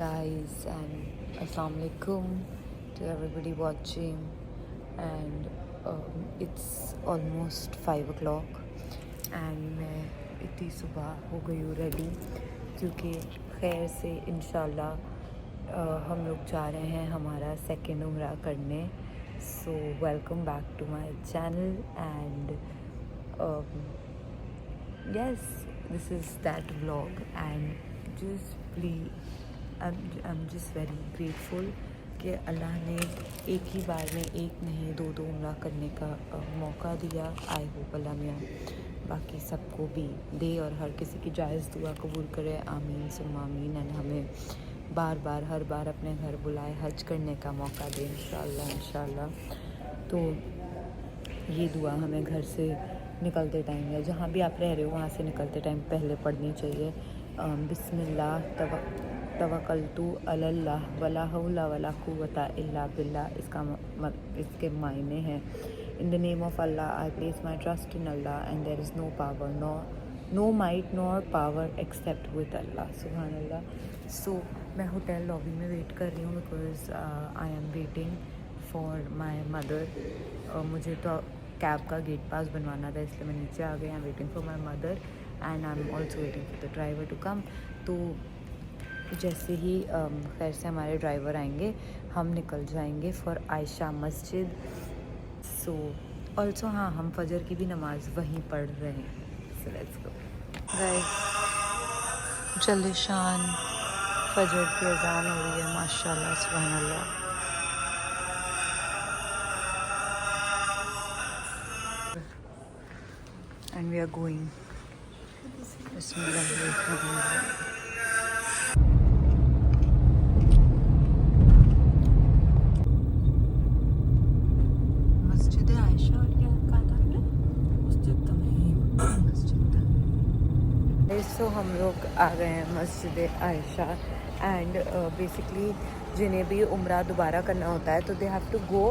guys, and assalamu alaikum to everybody watching. And it's almost 5 o'clock and मैं इतनी सुबह हो गई हूँ रेडी, क्योंकि खैर से इंशाल्लाह हम लोग जा रहे हैं हमारा सेकंड उम्रा करने. So welcome back to my channel and yes, this is that vlog. And just please, I'm just very grateful कि अल्लाह ने एक ही बार में एक नहीं दो उम्रा करने का मौका दिया. आई होप अल्लाह मियाँ बाकी सबको भी दे और हर किसी की जायज़ दुआ कबूल करे. आमीन सुम्मा आमीन. एंड हमें बार हर बार अपने घर बुलाए हज करने का मौका दे इंशाल्लाह. तो ये दुआ हमें घर से निकलते टाइम या जहाँ भी आप रह रहे हो वहाँ से निकलते टाइम पहले पढ़नी चाहिए. बिस्मिल्लाह तवक्कलतु अलल्लाह वला हौला वला कुव्वता इल्ला बिल्लाह. इसके मायने हैं in the name of Allah I place my trust in Allah and there is no power no might nor power except with Allah. सुभान अल्लाह. सो मैं होटल लॉबी में वेट कर रही हूँ because I am waiting for my mother. मुझे तो cab का गेट पास बनवाना था, इसलिए मैं नीचे आ गई. I am waiting for my mother and I am also waiting for the driver to come. तो जैसे ही खैर से हमारे ड्राइवर आएंगे हम निकल जाएंगे फॉर आयशा मस्जिद. सो ऑल्सो हाँ, हम फजर की भी नमाज़ वहीं पढ़ रहे हैं. सो लेट्स गो गाइस. जल्दशान फजर की अज़ान हो रही है. माशाल्लाह सुभान अल्लाह. And we are going. मस्जिद आयशा और क्या कहा था आपने? मस्जिद तमीम. सो हम लोग आ गए हैं मस्जिद आयशा. एंड बेसिकली जिन्हें भी उम्रा दोबारा करना होता है तो दे हैव टू गो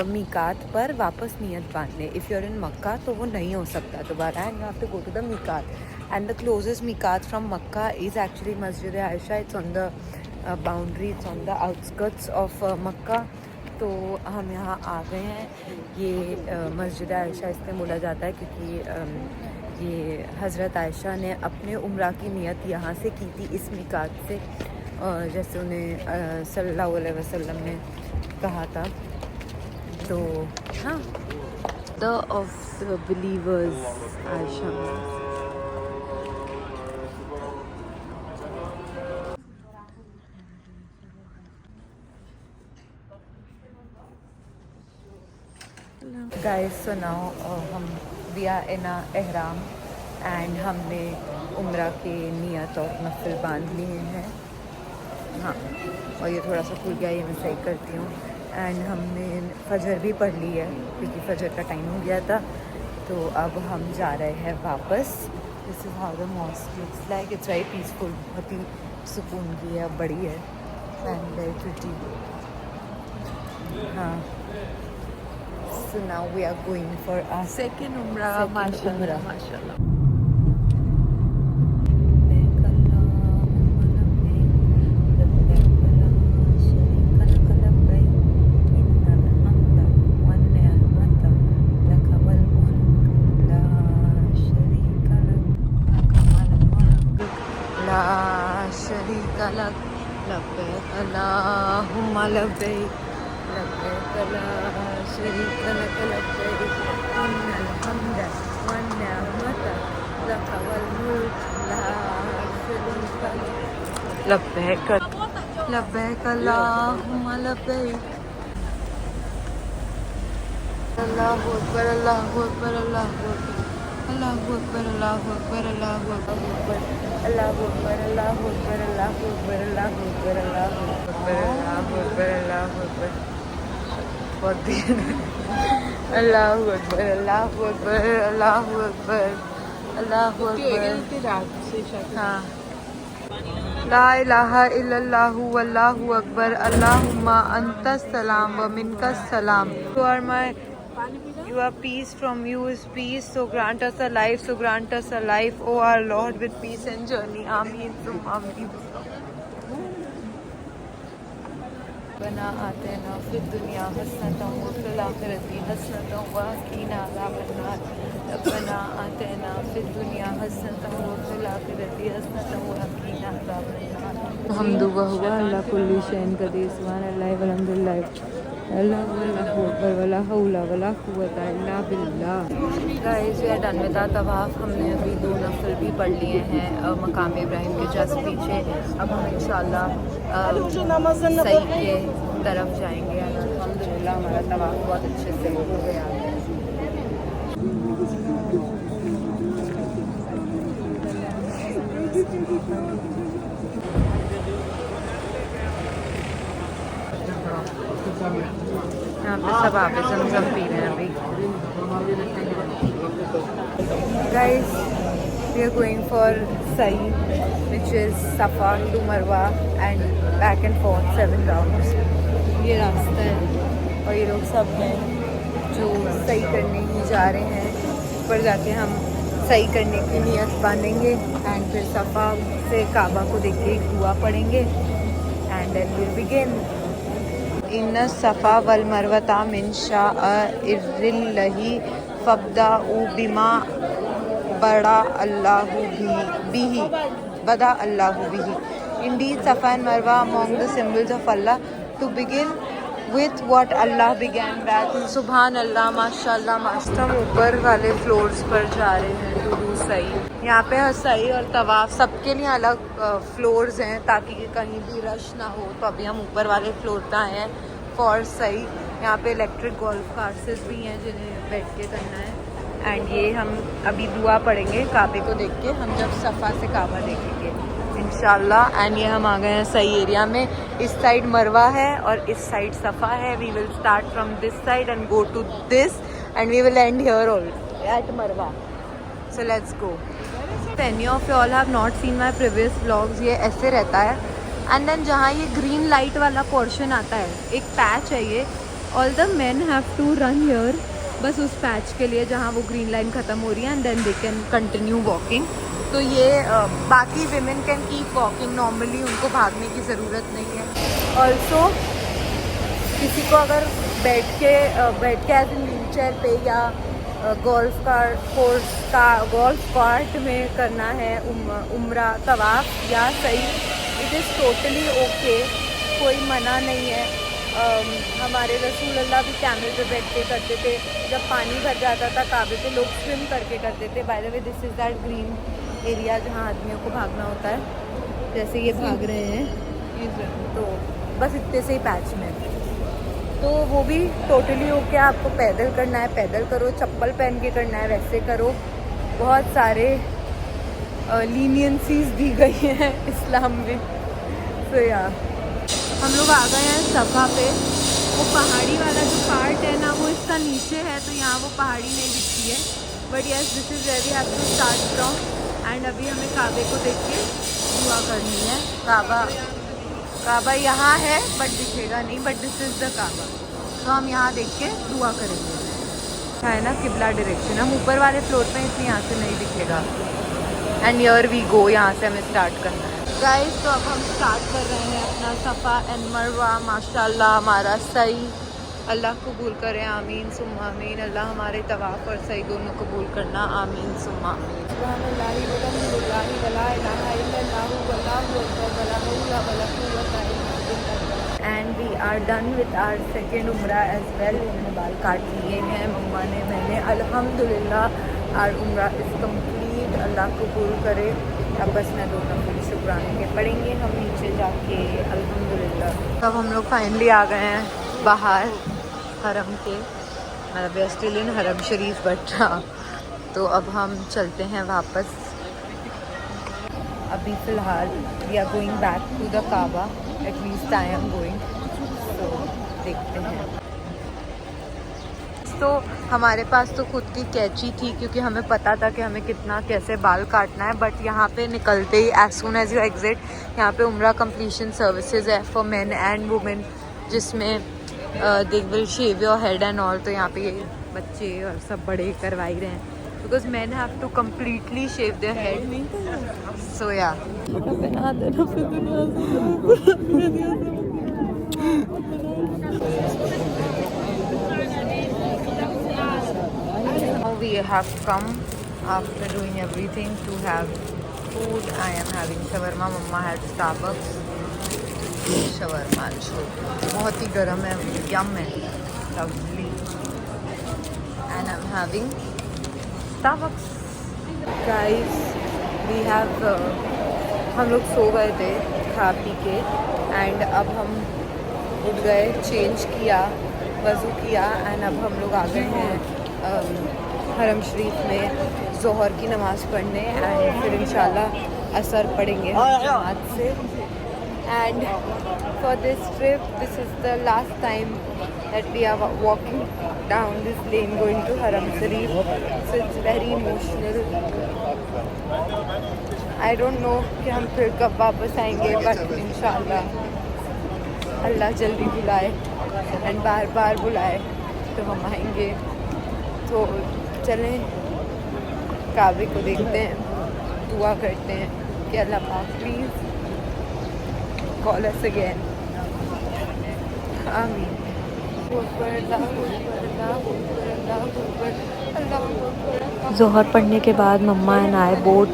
मीकात पर वापस नियत बांधने. If you are in Mecca तो वो नहीं हो सकता दोबारा. And you have to go to the miqat. And the closest miqat from Mecca is actually Masjid Aisha. It's on the boundary, it's on the outskirts of Mecca. तो हम यहाँ आ गए हैं. ये मस्जिद आयशा इसलिए बोला जाता है क्योंकि ये हज़रत आयशा ने अपने उम्रा की नियत यहाँ से की थी, इस मीकात से, जैसे उन्हें सल्लल्लाहु अलैहि वसल्लम ने कहा था. तो हाँ, the of the believers Ayesha. Guys so now हम वी आर इन एहराम एंड हमने उम्रा के नियत और नफिल बांध लिए हैं. हाँ, और ये थोड़ा सा खुल गया, ये मैं सही करती हूँ. एंड हमने फजर भी पढ़ ली है क्योंकि फजर का टाइम हो गया था. तो अब हम जा रहे हैं वापस. This is how the mosque looks like. It's very peaceful, बहुत ही सुकून की है, बड़ी है एंड वेरी प्रिटी. हाँ, so now we are going for our second umrah. माशाल्लाह. लब्बैक अल्लाहुम्मा लब्बैक लब्बैक ला शरीक लक लब्बैक इन्नल हम्दा वन निअमता लक वल मुल्क ला शरीक लक. लब्बैक अल्लाहुम्मा लब्बैक. अल्लाहु अकबर अल्लाहु अकबर अल्लाहु अकबर अल्लाहु अकबर अल्लाहु अकबर अल्लाहु अकबर अल्लाहु अकबर अल्लाहु अकबर अल्लाहु अकबर अल्लाहु अकबर अल्लाहु अकबर अल्लाहु अकबर अल्लाहु अकबर. बहुत देर. अल्लाहु अकबर अल्लाहु अकबर अल्लाहु अकबर अल्लाहु अकबर. हाँ, ला इलाहा इल्लल्लाहु वल्लाहु अकबर अल्लाहुम्मा अंतस सलाम व मिनकस सलाम. You are peace, from you is peace, so grant us a life, O our Lord, with peace and journey. Ameen. Ameen. रब्बना आतिना फिद दुनिया हसनतन व फिल आखिरति हसनतन व क़िना अज़ाबन्नार रब्बना आतिना फिद दुनिया हसनतन व फिल आखिरति हसनतन व क़िना अज़ाबन्नार। हम्दु व हुवा अला कुल्ली शैइन क़दीर सुब्हानल्लाहि वल्हम्दुलिल्लाह अल्लाहु अकबर वला हौला वला कुव्वता इल्ला बिल्लाह। Guys we are done with our tawaf. हमने अभी 2 नफल भी पढ़ लिए हैं मकाम इब्राहिम के जस्ट पीछे। अब हम इंशाल्लाह सही के तरफ जाएंगे। अल्हम्दुलिल्लाह हमारा तवाफ बहुत अच्छे से हो गया है। यहाँ पे सब आप ज़मज़म पी रहे हैं अभी। Guys we are going for सई which is Safa to Marwa and back and forth 7 rounds. ये रास्ता है और ये लोग सब हैं जो सही करने ही जा रहे हैं। ऊपर जाके हम सही करने की नियत बांधेंगे एंड फिर सफ़ा से काबा को देख के दुआ पढ़ेंगे एंड देन विल बिगिन। इन सफ़ा वल मरवता मिन शाअइरिल्लाहि फब्दउ बिमा बड़ा अल्लाहु बिही बदा अल्लाहु बिही। Indeed, Safa and Marwa among the symbols of Allah to begin with what Allah began with. सुभान अल्लाह माशाल्लाह माशाल्लाह। हम ऊपर वाले फ्लोर्स पर जा रहे हैं टू डू सही। यहाँ पे सही और तवाफ सबके लिए अलग फ्लोर्स हैं ताकि कहीं भी रश ना हो। तो अभी हम ऊपर वाले फ्लोर पे आए हैं फॉर सही। यहाँ पे इलेक्ट्रिक गोल्फ कार्सेस भी हैं जिन्हें बैठ के करना है एंड ये हम अभी दुआ पढ़ेंगे काबे को देख के। हम जब सफ़ा से काबा देखेंगे इंशाल्लाह। एंड ये हम आ गए हैं सही एरिया में। इस साइड मरवा है और इस साइड सफ़ा है। We will start from this side and go to this end we will end here also at Marwa. So let's go. Any of you all have not seen my previous vlogs. ये ऐसे रहता है and then जहाँ ये green light वाला portion आता है एक पैच है ये। All the men have to run here बस उस पैच के लिए जहाँ वो ग्रीन लाइन ख़त्म हो रही है and then they can continue walking. तो ये बाकी women can keep walking normally, उनको भागने की ज़रूरत नहीं है। ऑल्सो किसी को अगर बैठ के एज इन व्हील चेयर पे या गोल्फ कार्ट में करना है उम्रा तवाफ या सही, इट इज़ टोटली ओके, कोई मना नहीं है। हमारे रसूल अल्लाह भी कैमल पे बैठ के करते थे। जब पानी भर जाता था काबे पे लोग स्विम करके करते थे। By the way this is that green area जहाँ आदमियों को भागना होता है। जैसे ये भाग रहे हैं तो बस इतने से ही पैच में, तो वो भी टोटली ओके। आपको पैदल करना है पैदल करो, चप्पल पहन के करना है वैसे करो। बहुत सारे लीनियंसीज दी गई हैं इस्लाम में। तो यार हम लोग आ गए हैं सफ़ा पे। वो पहाड़ी वाला जो पार्ट है ना वो इसका नीचे है तो यहाँ वो पहाड़ी नहीं दिखती है। But yes this is where we have to start from. And अभी हमें काबे को देख के दुआ करनी है। काबा यहाँ है बट दिखेगा नहीं, बट दिस इज़ द काबा। तो हम यहाँ देख के दुआ करेंगे। है ना किबला डायरेक्शन। हम ऊपर वाले फ्लोर पे इसलिए यहाँ से नहीं दिखेगा। एंड हियर वी गो, यहाँ से हमें स्टार्ट करना है गाइस। तो अब हम स्टार्ट कर रहे हैं अपना सफ़ा एंड मरवा। माशाल्लाह हमारा सही अल्लाह कबूल करे, आमीन सुम्मा आमीन। अल्लाह हमारे तवाफ़ और सही दोनों कबूल करना, आमीन सुम्मा आमीन। And we are done with our second उम्रा एज वेल। हमने बाल काट लिए हैं मम्मा ने मैंने। अल्हम्दुलिल्लाह आवर उम्रा इज़ कम्प्लीट। अल्लाह कबूल करे। अब बस मैं 2 नफल शुक्राने के पढ़ेंगे हम नीचे जाके अल्हम्दुलिल्लाह। तब हम लोग फाइनली आ गए हैं बाहर हरम के, मतलब वे स्टिल इन हरम शरीफ बट हाँ। तो अब हम चलते हैं वापस। अभी फ़िलहाल we are going back to the Kaaba, at least I am going. तो देखते हैं। तो हमारे पास तो खुद की कैंची थी क्योंकि हमें पता था कि हमें कितना कैसे बाल काटना है। बट यहाँ पे निकलते ही as soon as you exit यहाँ पे उम्रा कंप्लीशन सर्विसेज है फॉर मेन एंड वुमेन, जिसमें they will shave your head and all. तो यहाँ पे ये बच्चे और सब बड़े करवा ही रहे हैं because man have to completely shave their head. So yeah Now we have come after doing everything to have food. I am having shawarma. Mama had Starbucks. Shawarma जो बहुत ही गर्म है, yum है, lovely. And I'm having Starbucks. Guys, we have हम लोग सो गए थे खा पी के एंड अब हम उठ गए, चेंज किया, वज़ू किया एंड अब हम लोग आ गए हैं हरम शरीफ में ज़ोहर की नमाज़ पढ़ने एंड फिर इंशाल्लाह असर पढ़ेंगे जमात से. And for this trip this is the last time that we are walking down this lane going to Haram Sharif, so it's very emotional. I don't know कि हम फिर कब वापस आएंगे, but इंशाल्लाह अल्लाह जल्दी बुलाए एंड बार बार बुलाए तो हम आएंगे. तो चलें काबे को देखते हैं, दुआ करते हैं कि अल्लाह पाक प्लीज़ कॉल अस अगेन. आमीन. ज़ोहर पढ़ने के बाद मम्मा एंड आई बोथ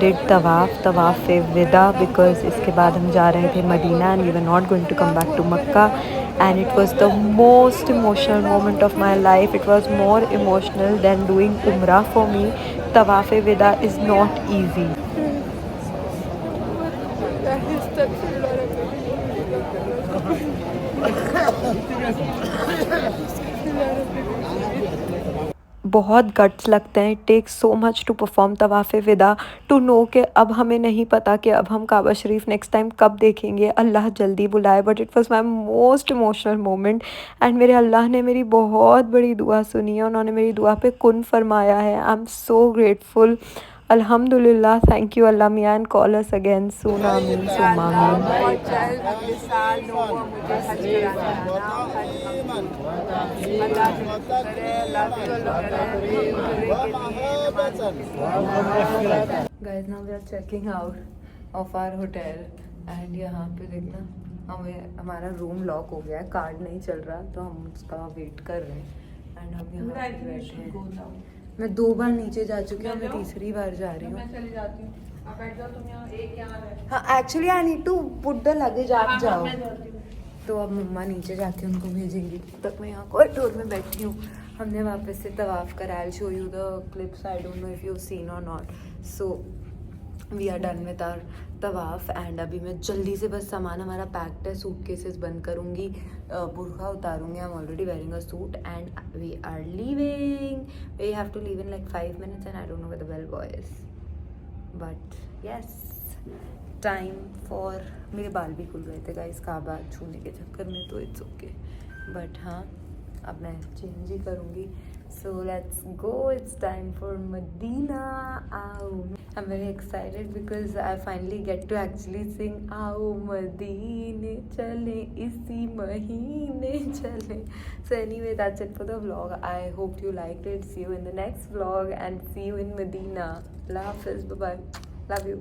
डिड तवाफ़ विदा बिकॉज इसके बाद हम जा रहे थे Medina and we were not going to come back to Mecca and it was the most emotional moment of my life. It was more emotional than doing उम्रा for me. तवाफ़ विदा इज़ नॉट ईजी. बहुत guts लगते हैं. It takes so much to perform तवाफ़े विदा to no कि अब हमें नहीं पता कि अब हम काबा शरीफ नेक्स्ट टाइम कब देखेंगे. अल्लाह जल्दी बुलाए. But it was my most emotional moment and मेरे अल्लाह ने मेरी बहुत बड़ी दुआ सुनी है. उन्होंने मेरी दुआ पे कुन फरमाया है. I am so grateful. अल्हम्दुलिल्लाह. थैंक यू अल्लाह मियां and call us again soon. आमीन सुम्मा आमीन. Guys, now we are checking out of our hotel and यहाँ पे देखना हमारा रूम लॉक हो गया है, कार्ड नहीं चल रहा तो हम उसका वेट कर रहे हैं एंड हम यहाँ पे बैठे हैं. मैं 2 बार नीचे जा चुकी हूँ, मैं तीसरी बार जा रही हूँ. हाँ actually I need to put the luggage. आप जाओ. तो अब मम्मा नीचे जाके उनको भेजेंगी. तब तक मैं यहाँ कॉरिडोर में बैठी हूँ. हमने वापस से तवाफ़ करा. I show you the clips. I don't know if you seen or not. So we are done with our तवाफ़ एंड अभी मैं जल्दी से बस सामान हमारा पैक्ड है, सूटकेसेस बंद करूँगी, बुर्का उतारूँगी. I am already wearing a suit and we are leaving. We have to leave in like 5 minutes and I don't know where the bell boy is. But yes time for. मेरे बाल भी खुल गए थे गाइस काबा छूने के चक्कर में, तो इट्स ओके. बट हाँ अब मैं चेंज ही करूँगी. So let's go. It's time for Medina. आओ. I am very excited because I finally get to actually sing आओ मदीने चले इसी महीने चले. So anyway that's it for the vlog. I hope you liked it. See you in the next vlog and see you in Medina. अल्लाह हाफिज़. Bye bye. Love you.